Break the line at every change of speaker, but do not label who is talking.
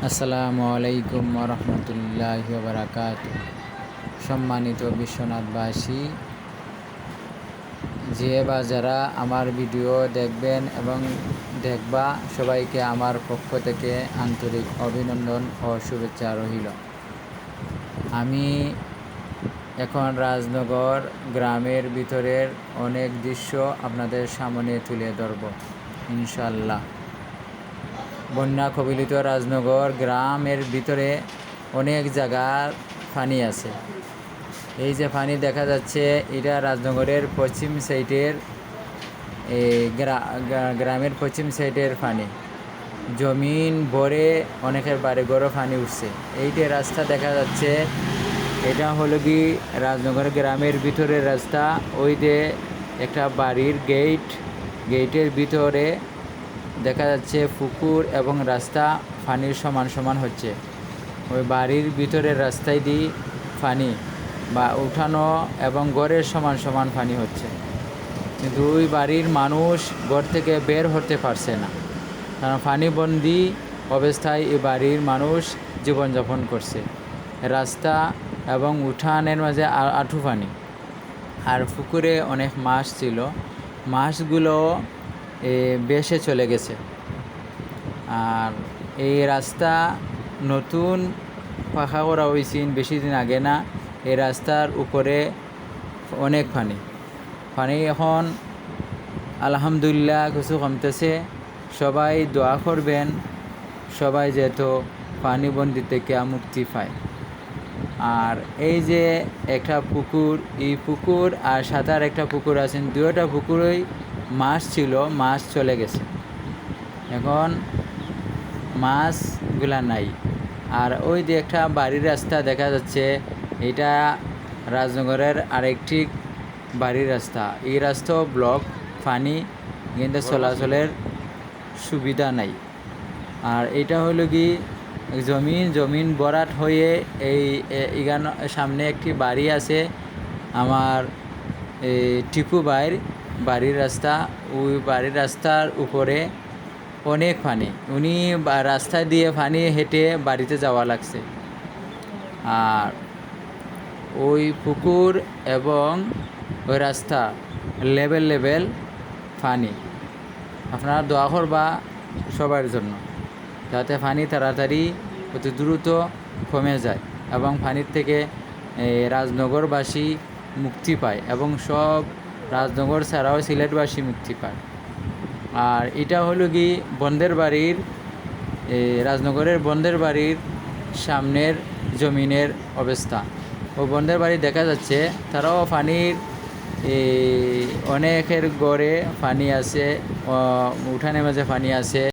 আসসালামু আলাইকুম রহমতুল্লাহি ওয়া বারাকাতুহু। সম্মানিত বিশ্বনাথবাসী, যে বা যারা আমার ভিডিও দেখবেন এবং দেখবা, সবাইকে আমার পক্ষ থেকে আন্তরিক অভিনন্দন ও শুভেচ্ছা রহিল। আমি এখন রাজনগর গ্রামের ভিতরের অনেক দৃশ্য আপনাদের সামনে তুলে ধরব ইনশাল্লাহ। বন্যা কবলিত রাজনগর গ্রামের ভিতরে অনেক জায়গার পানি আছে। এই যে পানি দেখা যাচ্ছে, এটা রাজনগরের পশ্চিম সাইডের গ্রামের পশ্চিম সাইডের পানি। জমিন ভরে অনেকের বাড়িঘরও পানি উঠছে। এই যে রাস্তা দেখা যাচ্ছে, এটা হলো কি রাজনগর গ্রামের ভিতরের রাস্তা। ওই যে একটা বাড়ির গেটের ভিতরে দেখা যাচ্ছে পুকুর এবং রাস্তা পানির সমান সমান হচ্ছে। ওই বাড়ির ভিতরের রাস্তায় দিয়ে পানি বা উঠানো এবং ঘরের সমান সমান পানি হচ্ছে, কিন্তু ওই বাড়ির মানুষ ঘর থেকে বের হতে পারছে না, কারণ পানিবন্দি অবস্থায় এই বাড়ির মানুষ জীবনযাপন করছে। রাস্তা এবং উঠানের মাঝে আঁঠু পানি। আর পুকুরে অনেক মাছ ছিল, মাছগুলো বেশে চলে গেছে। আর এই রাস্তা নতুন পাখা করা হয়েছে বেশি দিন আগে না। এই রাস্তার উপরে অনেক পানি এখন আলহামদুলিল্লাহ কিছু কমতেছে। সবাই দোয়া করবেন, সবাই যেহেতু পানিবন্দি থেকে মুক্তি পায়। আর এই যে একটা পুকুর, এই পুকুর আর সাঁতার একটা পুকুর আছেন, দুয়োটা পুকুরেই মাছ ছিল, মাছ চলে গেছে। এখন মাছগুলা নাই। আর ওই যে একটা বাড়ির রাস্তা দেখা যাচ্ছে, এটা রাজনগরের আরেকটি বাড়ির রাস্তা। এই রাস্তাও ব্লক, পানি কিন্তু চলাচলের সুবিধা নাই। আর এটা হলো কি জমিন ভরাট হয়ে এখানে সামনে একটি বাড়ি আছে আমার টিপু ভাইয়ের বাড়ির রাস্তা। ওই বাড়ির রাস্তার উপরে অনেক পানি, উনি রাস্তা দিয়ে পানি হেঁটে বাড়িতে যাওয়া লাগছে। আর ওই পুকুর এবং ওই রাস্তা লেভেল পানি। আপনারা দোয়া করবা সবার জন্য, যাতে পানি তাড়াতাড়ি অতি দ্রুত কমে যায় এবং পানির থেকে রাজনগরবাসী মুক্তি পায় এবং সব রাজনগর ছাড়াও সিলেটবাসী মুক্তি পায়। আর এটা হলো কি রাজনগরের বন্দের বাড়ির সামনের জমিনের অবস্থা। ও বন্দের বাড়ি দেখা যাচ্ছে, তারাও পানির অনেকের গড়ে পানি আছে, উঠানের মাঝে পানি আছে।